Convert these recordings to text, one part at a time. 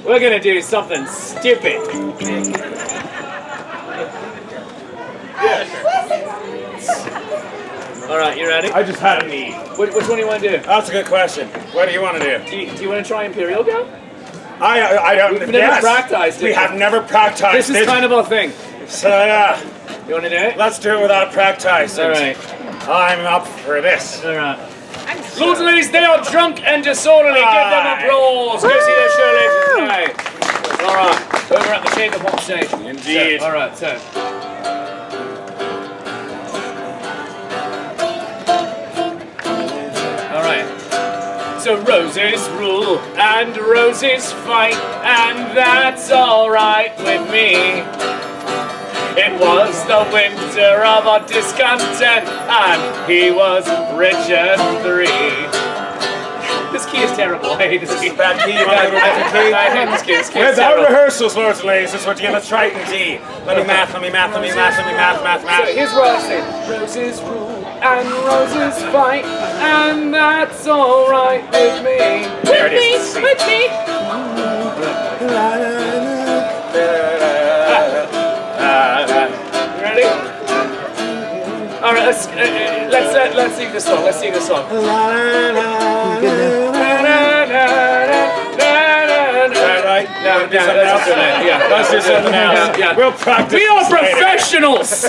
we're gonna do something stupid. All right, you ready? I just had a need. Which one do you want to do? That's a good question. What do you want to do? Do you want to try Imperial Go? I don't. We've never practiced it. We have never practiced. This is kind of a thing. So yeah. You want to do it? Let's do it without practice. All right. I'm up for this. All right. Lords and ladies, they are drunk and disorderly. Give them applause. Go see their show later tonight. All right. Over at the Chamber Pop Station. Indeed. So, all right. So. So roses rule and roses fight, and that's alright with me. It was the winter of our discontent, and he was Richard III. This key is terrible. I hate this key. Bad key. You want to have a key? I hate this key. This key is Without terrible. rehearsals, lords and ladies, this is what you get. Let's try it in D. Let me math. So here's what I say. Roses rule and roses fight, and that's alright with me. There it is. With me. You ready? All right, let's sing this song. Let's sing this song. Right? No, let's do that. Yeah, Let's do something else. Yeah. We'll practice. We are this later. professionals.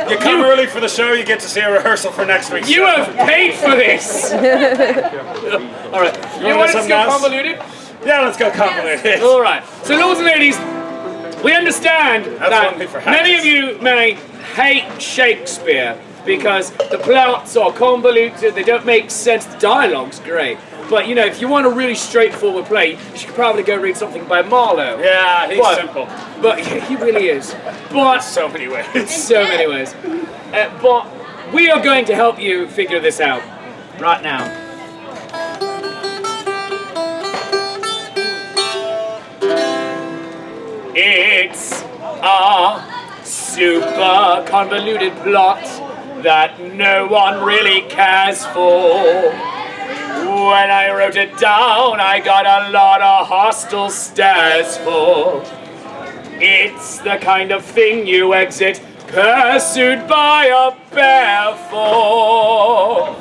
You come early for the show, you get to see a rehearsal for next week. You have paid for this. All right. You want us to go convoluted? Yeah, let's go convoluted. All right. So, lords and ladies, we understand that one for many of you may hate Shakespeare because the plots are convoluted, they don't make sense, the dialogue's great. But, you know, if you want a really straightforward play, you should probably go read something by Marlowe. Yeah, he's simple. But he really is. But So many ways. so many ways. But we are going to help you figure this out right now. It's a super convoluted plot that no one really cares for. When I wrote it down, I got a lot of hostile stares for. It's the kind of thing you exit pursued by a bear for.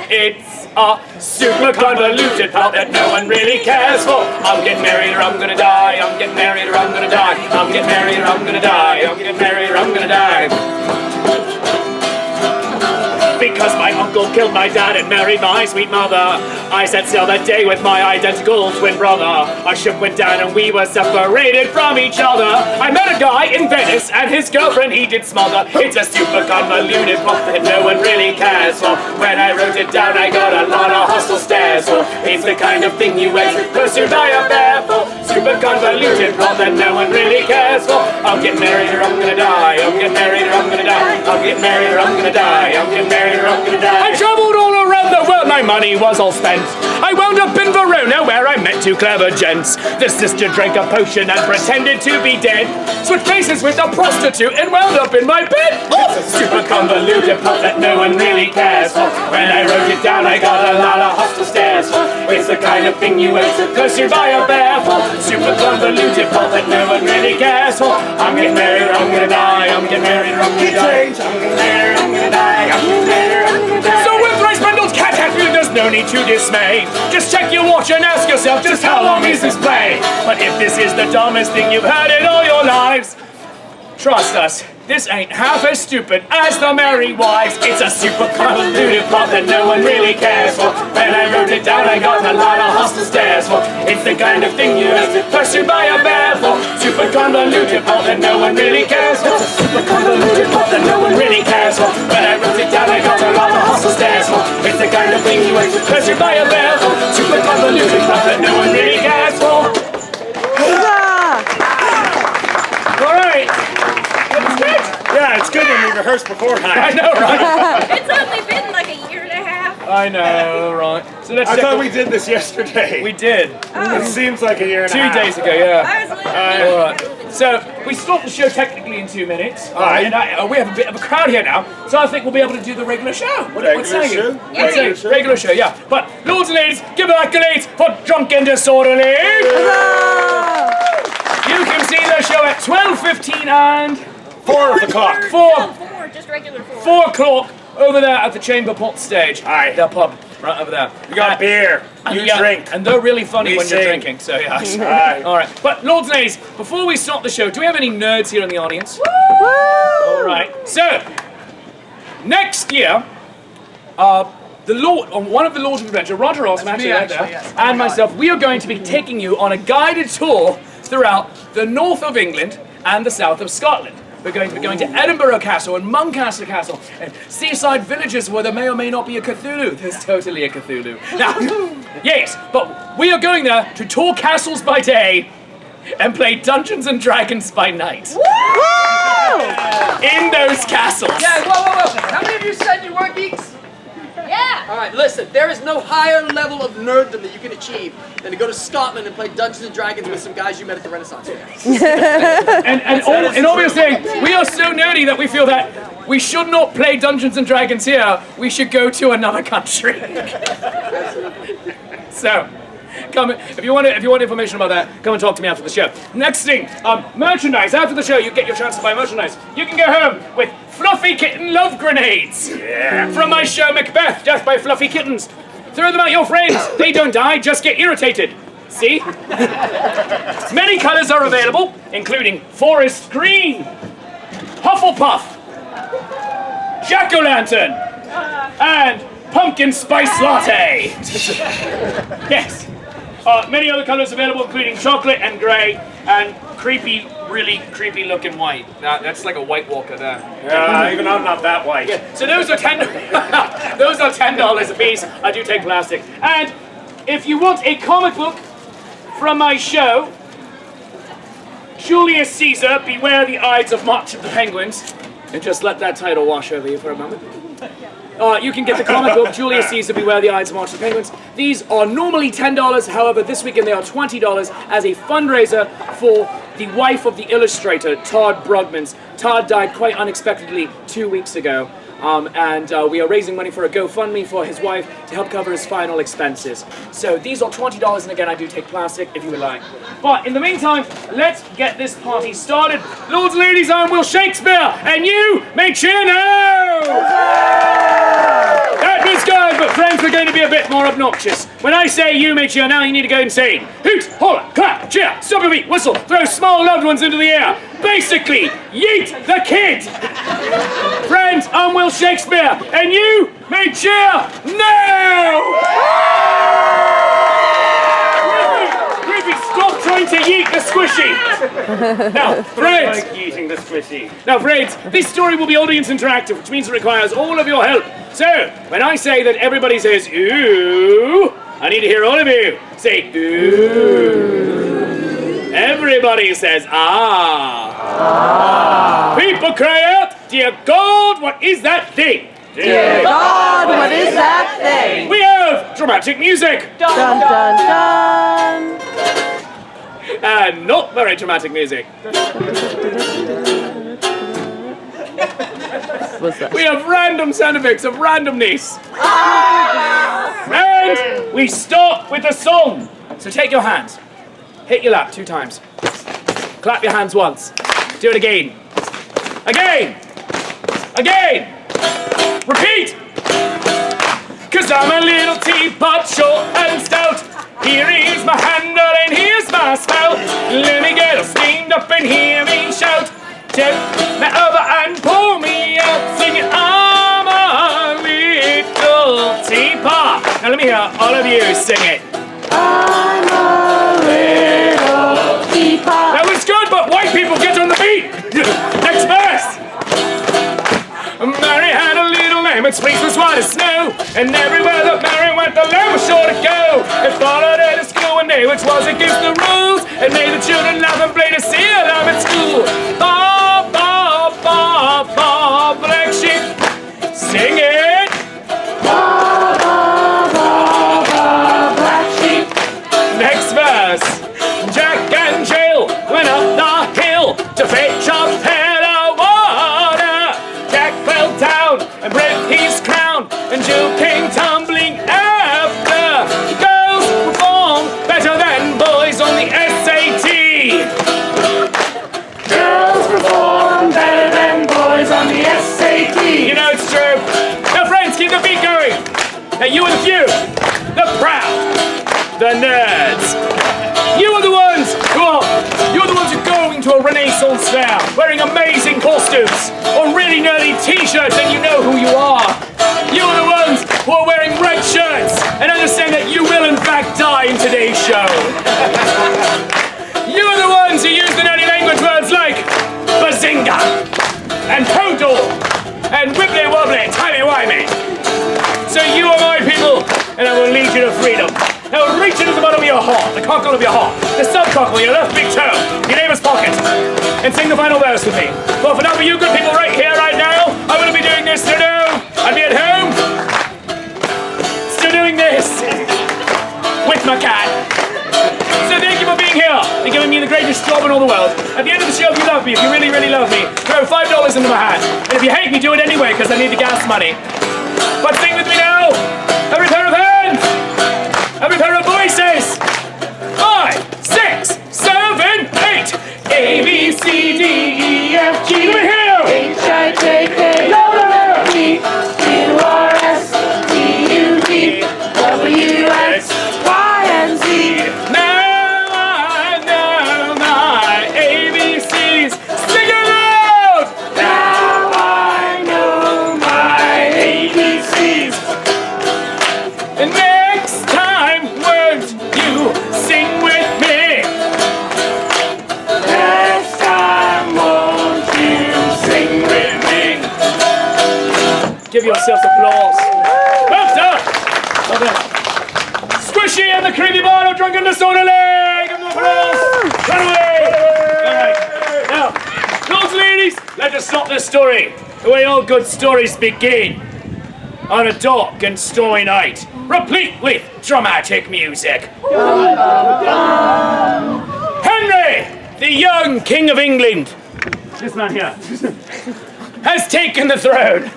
It's a super convoluted plot that no one really cares for. I'm getting married or I'm gonna die. I'm getting married or I'm gonna die. I'm getting married or I'm gonna die. I'm getting married or I'm gonna die. Because my uncle killed my dad and married my sweet mother, I set sail that day with my identical twin brother. Our ship went down and we were separated from each other. I met a guy in Venice and his girlfriend he did smother. It's a super convoluted plot that no one really cares for. When I wrote it down I got a lot of hostile stares for. It's the kind of thing you exit pursued by a bear for. Super convoluted plot that no one really cares for. I'll get married or I'm gonna die. I'll get married or I'm gonna die. I'll get married or I'm gonna die. I'll get married or I'm gonna die. I traveled all around the world, my money was all spent. I wound up in Verona where I met two clever gents. The sister drank a potion and pretended to be dead. Switched places with a prostitute and wound up in my bed. Oh, super convoluted plot that no one really cares for. When I wrote it down I got a lot of hostile stares for. It's the kind of thing you exit pursued by a bear for. Super convoluted plot that no one really cares for. I'm getting married or I'm gonna die. I'm getting married or I'm gonna die. I'm getting married or I'm gonna die. I'm getting married or I'm gonna die. So with Thrice Bundled Cat Hat, there's no need to dismay. Just check your watch and ask yourself, just how long is this play? But if this is the dumbest thing you've heard in all your lives, trust us, this ain't half as stupid as the Merry Wives. It's a super convoluted plot that no one really cares for. When I wrote it down I got a lot of hostile stares for. It's the kind of thing you exit pursued by a bear for. Super convoluted plot that no one really cares for. Super convoluted plot that no one really cares for. When I wrote it down I got a lot of hostile stares for. It's the kind of thing you exit pursued by a bear for. Super convoluted plot that no one really cares for. All right. Yeah, it's good when we rehearse beforehand. I know, right? It's only been like a year and a half. I know, right? So let's I check thought we did this yesterday. We did. It seems like a year and a 2 half. days ago, yeah. I was a little All right. So we stop the show technically in 2 minutes. Aye. And we have a bit of a crowd here now, so I think we'll be able to do the regular show. What say you? Regular show? Regular show, yeah. But lords and ladies, give it accolades for Drunk and Disorderly. You can see the show at 12:15 and 4 o'clock. 4 just regular 4. 4 o'clock over there at the Chamber Pot stage. Aye. The pub right over there. We got beer. You drink. And they're really funny We when you're sing. drinking. So yeah. Aye. All right. But lords and ladies, before we start the show, do we have any nerds here in the audience? All right. So next year, one of the Lords of Adventure, Roger Ross, actually right there, yes. and myself, we are going to be taking you on a guided tour throughout the north of England and the south of Scotland. We're going to be going to Edinburgh Castle and Muncaster Castle and seaside villages where there may or may not be a Cthulhu. There's totally a Cthulhu. Now, yes, but we are going there to tour castles by day and play Dungeons and Dragons by night. In those castles. Yeah, whoa. How many of you said you weren't geeks? Yeah. All right, listen, there is no higher level of nerddom that you can achieve than to go to Scotland and play Dungeons and Dragons with some guys you met at the Renaissance Fair. And obviously, we are so nerdy that we feel that we should not play Dungeons and Dragons here. We should go to another country. So, come if you want information about that, come and talk to me after the show. Next thing, merchandise. After the show, you get your chance to buy merchandise. You can go home with Fluffy Kitten Love Grenades from my show Macbeth, Death by Fluffy Kittens. Throw them at your friends. They don't die, just get irritated. See? Many colors are available, including forest green, Hufflepuff, jack-o'-lantern, and pumpkin spice latte. Yes. Many other colors available, including chocolate and grey and creepy, really creepy looking white. That's like a White Walker there. Even I'm not that white. Yeah. So those are those are $10 a piece. I do take plastic. And if you want a comic book from my show, Julius Caesar, Beware the Ides of March of the Penguins, and just let that title wash over you for a moment. You can get the comic book, Julius Caesar, Beware the Ides of March of the Penguins. These are normally $10, however, this weekend they are $20 as a fundraiser for the wife of the illustrator, Todd Brugmans. Todd died quite unexpectedly 2 weeks ago, and we are raising money for a GoFundMe for his wife to help cover his final expenses. So these are $20, and again, I do take plastic if you would like. But in the meantime, let's get this party started. Lords and ladies, I'm Will Shakespeare, and you may cheer now! That was good, but friends, we're going to be a bit more obnoxious. When I say you may cheer now, you need to go insane. Hoot, holler, clap, cheer, stop a beat, whistle, throw small loved ones into the air. Basically, yeet the kid! Friends, I'm Will Shakespeare, and you may cheer now! Creepy, stop trying to yeet the squishy! Now, friends! Like eating the squishy. Now, friends, this story will be audience interactive, which means it requires all of your help. So, when I say that everybody says, ooh, I need to hear all of you say, ooh. Everybody says, ah. Ah. People cry out, dear God, what is that thing? Dear God, what is that thing? We have dramatic music. Dun dun dun. And not very dramatic music. What's that? We have random sound effects of randomness. And we start with a song. So take your hands. Hit your lap 2 times. Clap your hands once. Do it again. Again. Again. Repeat. 'Cause I'm a little teapot, short and stout. Here is my handle and here's my spout. Let me get steamed up and hear me shout. Tip me over and pull me out, singing I'm a little teapot. Now let me hear all of you sing it. I'm a little teapot. That was good, but white people get on the beat. Next verse. Mary had a little lamb, its fleece was white as snow, and everywhere that Mary went, the lamb was sure to go. It followed her to school one day, which was against the rules, and made the children laugh and play to see her lamb at school. Ba ba ba ba, black sheep, sing it. Ba ba ba ba, black sheep. Next verse. Jack and Jill went up the hill, nerds. You are the ones who go into a Renaissance fair wearing amazing costumes or really nerdy t-shirts and you know who you are. You are the ones who are wearing red shirts and understand that you will in fact die in today's show. You are the ones who use the nerdy language words like bazinga and total and wibbly wobbly, timey wimey. So you are my people, and I will lead you to freedom. Now reach into the bottom of your heart, the cockle of your heart, the subcockle, your left big toe, your neighbor's pocket, and sing the final verse with me. Well, for now, for you good people right here, right now, I will be doing this, I'll be at home, still doing this, with my cat. So thank you for being here and giving me the greatest job in all the world. At the end of the show, if you love me, if you really, really love me, throw $5 into my hat. And if you hate me, do it anyway, because I need the gas money. But sing with me now! Every pair of hands! Every pair of voices! 5, 6, 7, 8! A, B, C, D, E, F, G. Do it here! H-I-J-K, L-M-N-O-P, Q-R-S, T-U-V, W-X, Y, and Z. Now I know my ABCs. Sing it loud! Now I know my ABCs. And next time, won't you sing with me? Next time, won't you sing with me? Give yourselves applause. Well done! Well done. Squishy and the creepy bottle, drunken disorderly! Give them applause! Run away! Alright. Now, lords and ladies, let us stop this story the way all good stories begin. On a dark and stormy night, replete with dramatic music. Henry, the young King of England, this man here, has taken the throne.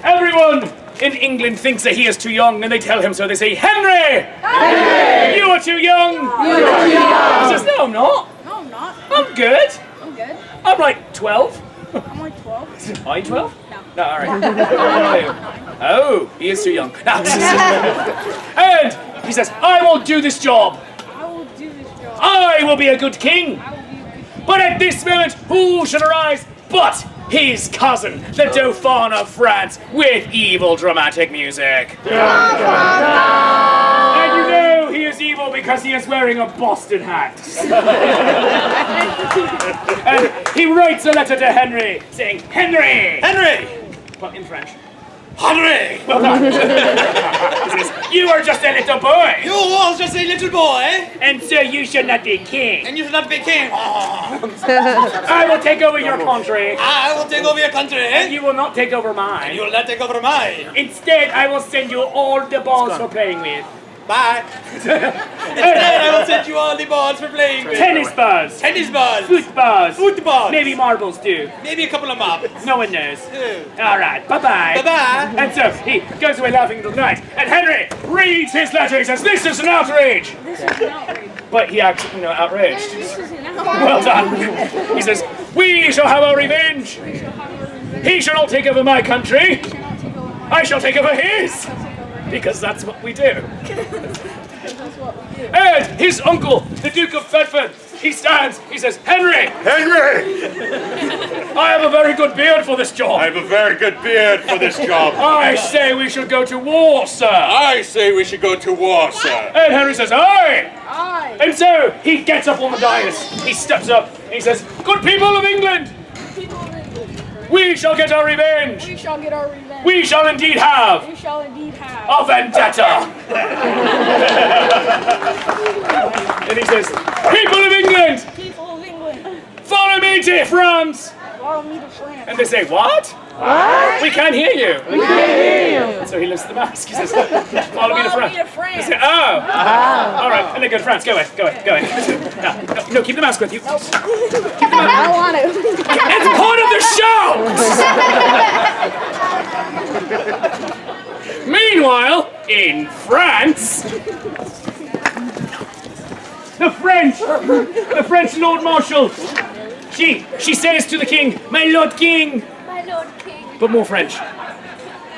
Everyone in England thinks that he is too young, and they tell him so. They say, Henry! Henry! You are too young! You are too young. He says, no, I'm not. No, I'm not. I'm good. I'm good. I'm like 12. I'm like 12. Are you 12? No. No, all right. How old are you? Oh, he is too young. And he says, I will do this job. I will do this job. I will be a good king. I will be a good king. But at this moment, who should arise but his cousin, the Dauphin of France, with evil dramatic music. And you know he is evil because he is wearing a Boston hat. And he writes a letter to Henry saying, Henry! Henry! But in French. Henry! Well done. He says, you are just a little boy. You was just a little boy, And so you should not be king. and you should not be king. I will take over your country. I will take over your country, And you will not take over mine. you will not take over mine. Instead, I will send you all the balls for playing with. Bye. Instead, I will send you all the balls for playing with. Tennis balls. Tennis balls. Footballs. Footballs. Maybe marbles too. Maybe a couple of mops. No one knows. Ooh. All right, bye-bye. Bye-bye. And so he goes away laughing until night. And Henry reads his letter. He says, this is an outrage. This is an outrage. But he acts, outraged. This is an outrage. Well done. He says, we shall have our revenge. We shall have a revenge. He shall not take over my country. We shall not take over my I shall take over his. shall take over his. Because that's what we do. Because that's what we do. And his uncle, the Duke of Bedford, he stands, he says, Henry, Henry! I have a very good beard for this job. I have a very good beard for this job. I say we should go to war, sir. I say we should go to war, sir. And Henry says, aye. Aye. And so he gets up on the dais, he steps up, and he says, good people of England, People of England, we shall get our revenge. we shall get our revenge. We shall indeed have We shall indeed have a vendetta. And he says, people of England, people of England. follow me to France. Follow me to France. And they say, what? What? We can't hear you. We can't hear you. And so he lifts the mask. He says, follow me to Follow me France. to France. They say, oh. All right. And they go to France. Go away. Go away. Go away. No, keep the mask with you. I don't want to. It's part of the show! Meanwhile, in France, the French Lord Marshal, she says to the king, my Lord King, My Lord King. but more French,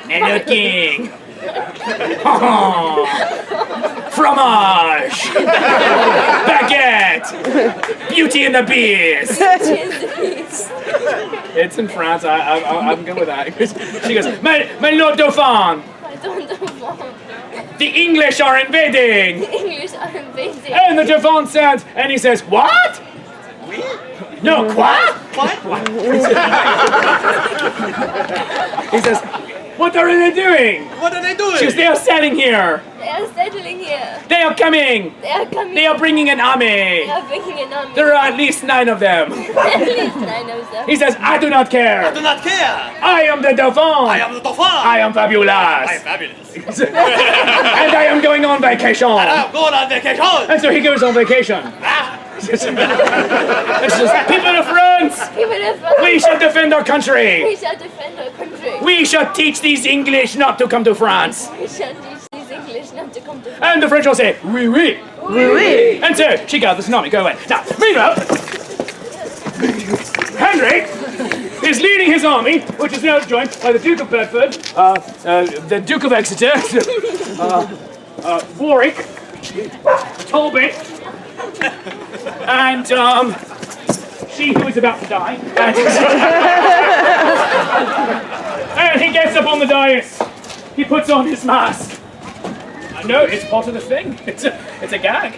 my Lord King, fromage, baguette, Beauty and the Beast. It's in France. I'm good with that. She goes, my Lord Dauphin. The English are invading. The English are invading. And the Dauphin says, and he says, what? No, quoi? He says, what are they doing? What are they doing? She goes, they are standing here. They are settling here. They are coming. They are coming. They are bringing an army. They are bringing an army. There are at least 9 of them. At least 9 of them. He says, I do not care. Do not care. I am the Dauphin. I am the Dauphin. I am fabulous. I am fabulous. And I am going on vacation. I'm going on vacation. And so he goes on vacation. It's just, people of France, People of France. we shall defend our country. We shall defend our country. We shall teach these English not to come to France. We shall teach these English not to come to France. And the French will say, oui, oui. Oui, oui. And so she gathers an army, go away. Now, meanwhile, Henry is leading his army, which is now joined by the Duke of Bedford, the Duke of Exeter, Warwick, Talbot, and she who is about to die. And he gets up on the dais. He puts on his mask. No, it's part of the thing. It's a gag.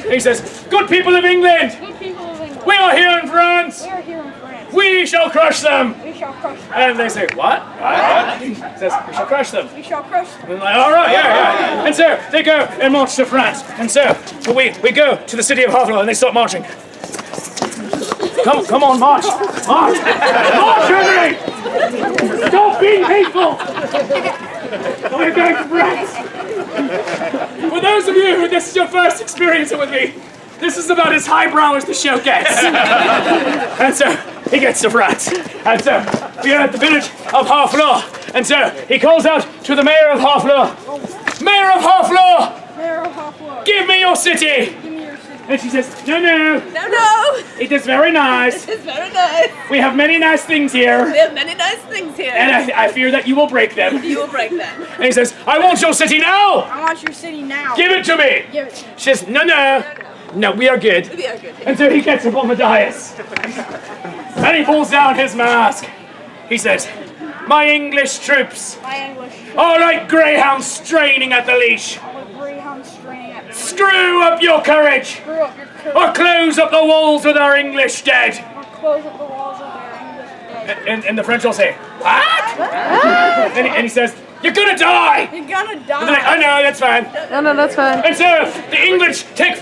He says, "Good people of England, Good people of England. we are here in France. We are here in France. We shall crush them." We shall crush them. And they say, "What?" He says, "We shall crush them." We shall crush them. And they're like, all right, yeah. And so they go and march to France. And so we go to the city of Harfleur and they start marching. Come on, march! March! March, Henry! Stop being hateful! We're going to France! For those of you who this is your first experience with me, this is about as highbrow as the show gets. And so he gets to France. And so we are at the village of Harfleur. And so he calls out to the mayor of Harfleur. Mayor of Harfleur! Mayor of Harfleur. Give me your city! Give me your city. And she says, no. No, It is very nice. it's very nice. We have many nice things here. We have many nice things here. And I fear that you will break them. You will break them. And he says, I want your city now! I want your city now. Give it to me! Give it to me. She says, no. No, we are good. We are good. And so he gets up on the dais. And he pulls down his mask. He says, my English troops My English. are like greyhounds straining at the leash. All the greyhounds straining at the Screw up your courage! Screw up your coat. Or close up the walls with our English dead! Or close up the walls of their English dead. And the French will say, what? And he says, you're gonna die! You're gonna And they're like, die. oh no, that's fine. No, that's fine. And so the English take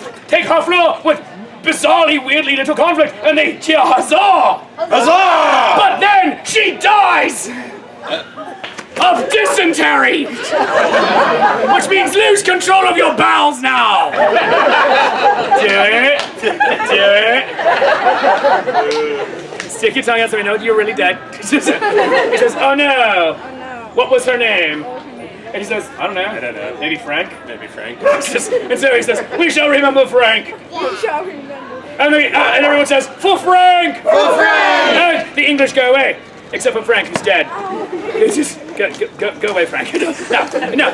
Harfleur with bizarrely, weirdly little conflict, and they cheer huzzah! Huzzah! But then she dies of dysentery, which means lose control of your bowels now. Do it. Stick your tongue out so we know you're really dead. He says, oh no. What was her name? And he says, I don't know. Maybe Frank? Maybe Frank. And so he says, we shall remember Frank. You shall remember. And everyone says, for Frank! For Frank! And the English go away. Except for Frank, who's dead. It's just, go away, Frank. No.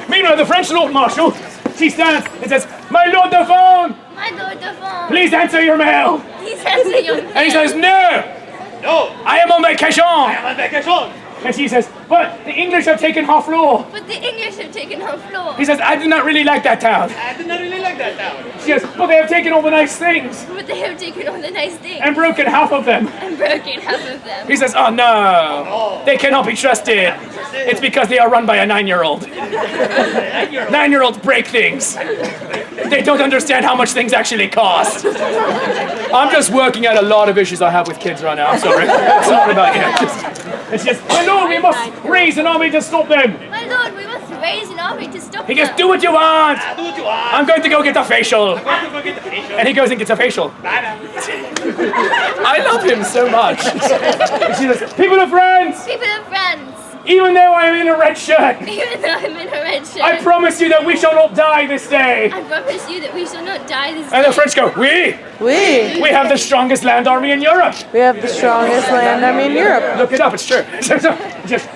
Meanwhile, the French Lord Marshal, she stands and says, my Lord Dauphin, My Lord Dauphin. please answer your mail. Please answer your And he says, no, No. I am on vacation. I'm on vacation. And she says, but the English have taken Harfleur. But the English have taken Harfleur. He says, I do not really like that town. I did not really like that town. She says, but they have taken all the nice things But they have taken all the nice things and broken half of them. and broken half of them. He says, oh no, they cannot be trusted. It's because they are run by a 9-year-old. 9-year-olds break things. They don't understand how much things actually cost. I'm just working out a lot of issues I have with kids right now. I'm sorry. Sorry about you. It's just, my lord, we must raise an army to stop them. My Lord, we must raise an army to stop He goes, them. do what you want. Do what you want. I'm going to go get a facial. I'm going to go get the facial. And he goes and gets a facial. I love him so much. And she says, people of France, People of France, even though I'm in a red shirt, even though I'm in a red shirt, I promise you that we shall not die this day. I promise you that we shall not die this And the day. French go, we We have the strongest land army in Europe. have the strongest land army in Europe. Look it up, it's true.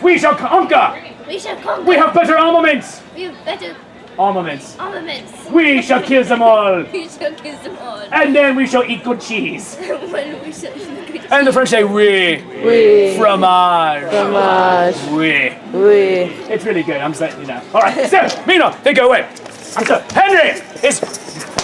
We shall conquer We shall conquer. We have better armaments. We have better Armaments. armaments. We shall kill them all. We shall kiss them all. And then we shall eat good cheese. When we shall eat good. And the French say, oui. Oui. Fromage. Fromage. Oui. Oui. It's really good, I'm saying, you know. All right, so, meanwhile, they go away. And so, Henry is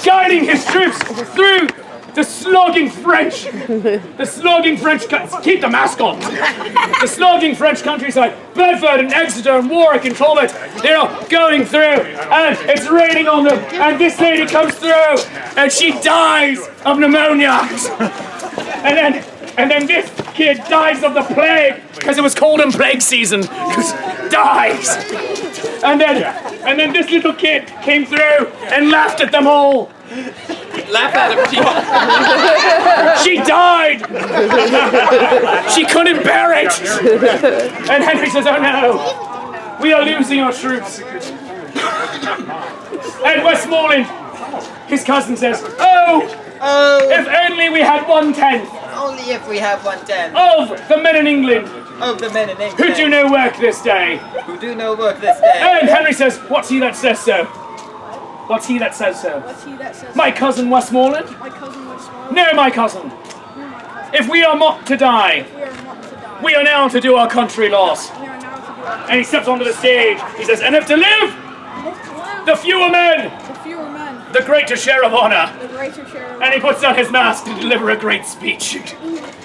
guiding his troops through the slogging French. The slogging French, keep the mask on. The slogging French countryside, Bedford and Exeter and Warwick and Talbot, they're all going through, and it's raining on them, and this lady comes through, and she dies of pneumonia. And then this kid dies of the plague, because it was cold and plague season. Dies. And then this little kid came through and laughed at them all. Laugh at him. She died. She couldn't bear it. And Henry says, oh no, we are losing our troops. And Westmoreland, his cousin says, oh, if only we had 1/10 Only if we have 1/10 of the men in England of the men in England who do no work this day. who do no work this day. And Henry says, what's he that says so? What's he that says so? What's he that says? My cousin Westmoreland? My cousin Westmoreland. No, my cousin. If we are not to die, We are not to die. we are now to do our country loss. We are now to do our And he steps onto the stage. He says, and if to live, the fewer men, the fewer men, the greater share of honor. the greater share of And he puts on his mask to deliver a great speech.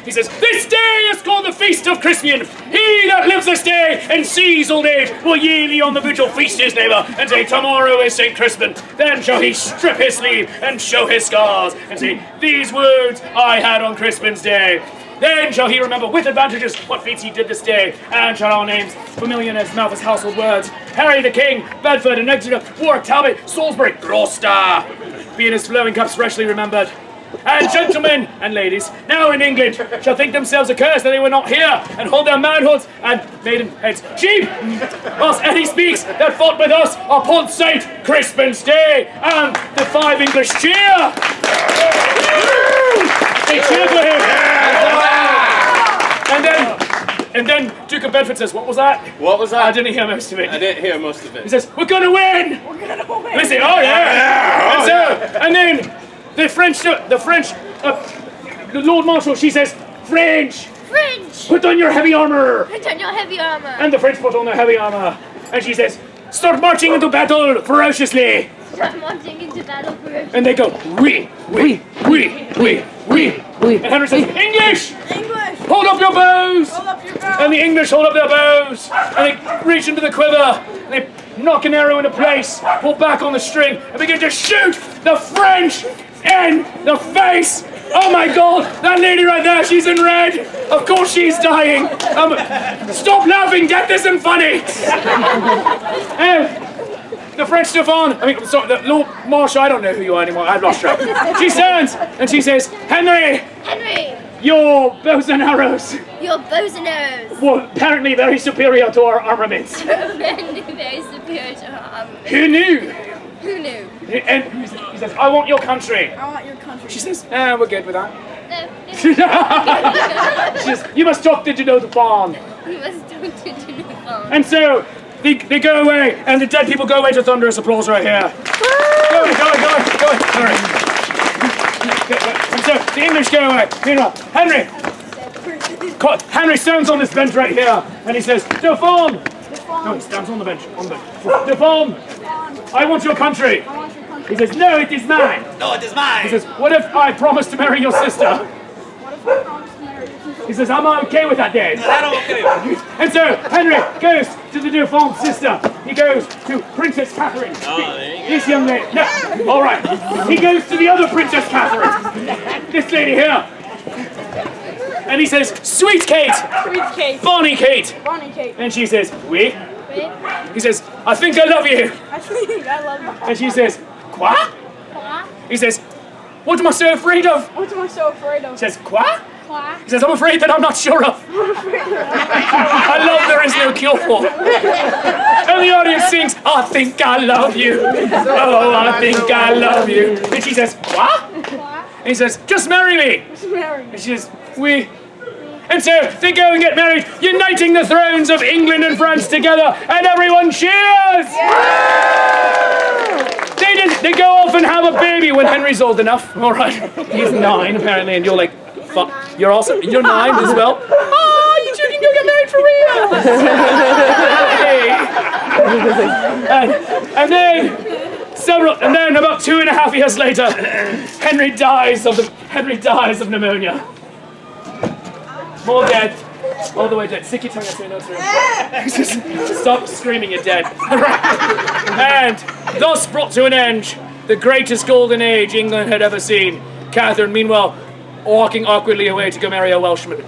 He says, this day is called the Feast of Crispian. He that lives this day and sees old age will yearly on the vigil feast his neighbour and say, tomorrow is St. Crispin. Then shall he strip his sleeve and show his scars and say, these words I had on Crispin's day. Then shall he remember with advantages what feats he did this day, and shall our names familiar in his mouth as household words, Harry the King, Bedford and Exeter, Warwick, Talbot, Salisbury, Gloucester, be in his flowing cups freshly remembered. And gentlemen and ladies, now in England, shall think themselves accursed that they were not here, and hold their manhoods and maidenheads cheap, whilst Eddie speaks that fought with us upon St. Crispin's Day, and the 5 English cheer! They cheer for him! And then Duke of Bedford says, what was that? What was I that? didn't hear most of it. I didn't hear most of He it. says, we're gonna win! We're gonna win. And they say, oh yeah! And then the Lord Marshal, she says, French, French. put on your heavy armor. Put on your heavy armor. And the French put on their heavy armor. And she says, start marching into battle ferociously. Start marching into battle ferociously. And they go, oui. And Henry says, English, English. hold up your bows. Hold up your bow. And the English hold up their bows, and they reach into the quiver, and they knock an arrow into place, pull back on the string, and begin to shoot the French in the face. Oh my God, that lady right there, she's in red. Of course she's dying. Stop laughing, death isn't funny. The French Stefan, the Lord Marshal, I don't know who you are anymore, I've lost track. She stands, and she says, Henry, your bows and arrows Your bows and arrows. were apparently very superior to our armaments. Very superior to our armament. Who knew? Who knew? And he says, I want your country. I want your country. She says, we're good with that. No. She says, you must talk to the barn. You must talk to the phone. And so, they go away, and the dead people go away to thunderous applause right here. Go away. Sorry. And so, the English go away. Meanwhile, Henry stands on this bench right here, and he says, Stefan! No, he stands on the bench. Stefan! I want your country! He says, no, it is mine! No, it is mine. He says, what if I promise to marry your sister? What if I promise to marry your sister? He says, am I okay with that, Dad? I'm okay with it. And so, Henry goes to the Dauphin's sister. He goes to Princess Catherine. This young lady. No, all right. He goes to the other Princess Catherine. This lady here. And he says, sweet Kate. Sweet Kate. Bonnie Kate. Bonnie Kate. And she says, oui. Wait. He says, I think I love you. I think I love that. And she says, quoi? He says, what am I so afraid of? What am I so afraid of? She says, quoi? Class. He says, I'm afraid that I'm not sure of. I love there is no cure for. And the audience sings, I think I love you. Oh, I think I love you. And she says, what? And he says, just marry me. Marry me. And she says, oui. And so they go and get married, uniting the thrones of England and France together, and everyone cheers! They go off and have a baby when Henry's old enough. All right, he's 9 apparently, and you're like, fuck, you're also, you're 9 as well. Oh, you two can go get married for real. and then about 2.5 years later, Henry dies of pneumonia. More dead. All the way dead. Stick your tongue out your nose. Stop screaming, you're dead. And thus brought to an end the greatest golden age England had ever seen. Catherine, meanwhile, walking awkwardly away to go marry a Welshman.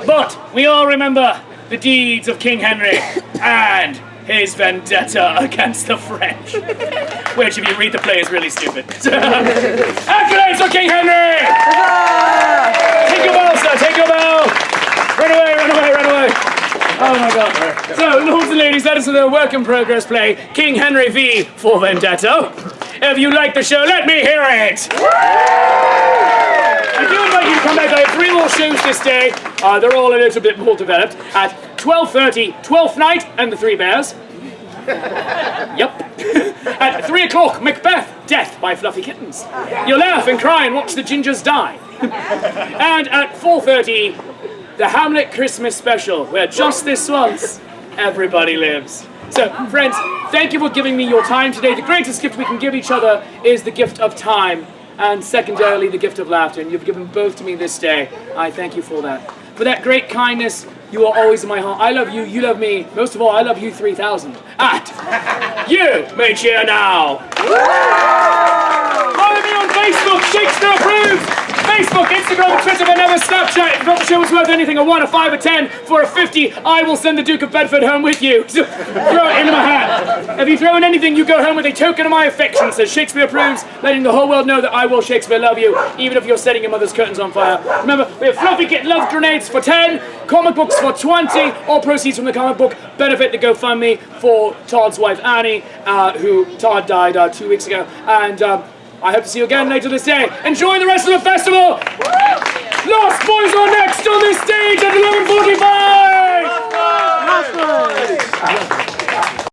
But we all remember the deeds of King Henry and his vendetta against the French. Which, if you read the play, is really stupid. Accolades for King Henry! Take your bow, sir, take your bow! Run away, run away, run away! Oh my god. So, lords and ladies, that is the work in progress play, King Henry V for Vendetta. If you like the show, let me hear it! I do invite you to come back. I have 3 more shows this day. They're all a little bit more developed. At 12:30, 12th Night and the Three Bears. Yep. At 3 o'clock, Macbeth, Death by Fluffy Kittens. You'll laugh and cry and watch the gingers die. And at 4:30, the Hamlet Christmas special, where just this once, everybody lives. So, friends, thank you for giving me your time today. The greatest gift we can give each other is the gift of time, and secondarily, the gift of laughter. And you've given both to me this day. I thank you for that. For that great kindness, you are always in my heart. I love you, you love me. Most of all, I love you 3000. And you may cheer now. Follow me on Facebook, Shakespeare Approves. Facebook, Instagram, and Twitter, but never Snapchat. If you thought the show was worth anything, a 1, a 5, a 10, for a 50, I will send the Duke of Bedford home with you. So throw it into my hat. If you throw in anything, you go home with a token of my affection. Says Shakespeare Approves, letting the whole world know that I will Shakespeare love you, even if you're setting your mother's curtains on fire. Remember, we have Fluffy Kit Love Grenades for 10, comic books for 20. All proceeds from the comic book benefit the GoFundMe for Todd's wife Annie, who Todd died 2 weeks ago. And I hope to see you again later this day. Enjoy the rest of the festival! Lost Boys are next on this stage at 11:45!